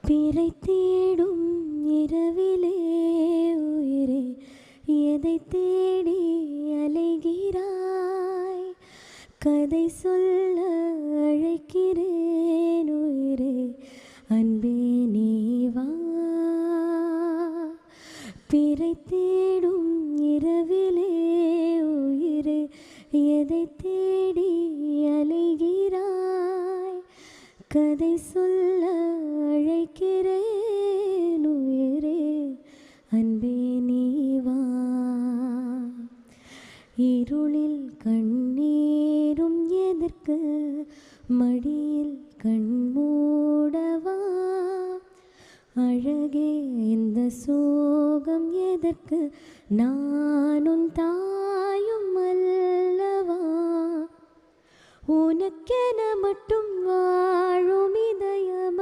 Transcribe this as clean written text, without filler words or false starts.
பிறை தேடும் இரவிலே உயிரே எதை தேடி அலைகிறாய்? கதை சொல்ல அழைக்கிறேன் உயிரே, அன்பே நீ வா. பிறை தேடும் இரவிலே உயிரே எதை தேடி அலைகிறாய்? கதை சொல்ல அழைக்கிறேன் உயிரே, அன்பே நீ வா. இருளில் கண்ணீரும் எதற்கு, மடியில் கண்மூடவா? அழகே இந்த சோகம் எதற்கு, நானும் தாயும் அல்லவா? உனக்கென மட்டும் வாழும் இதயம்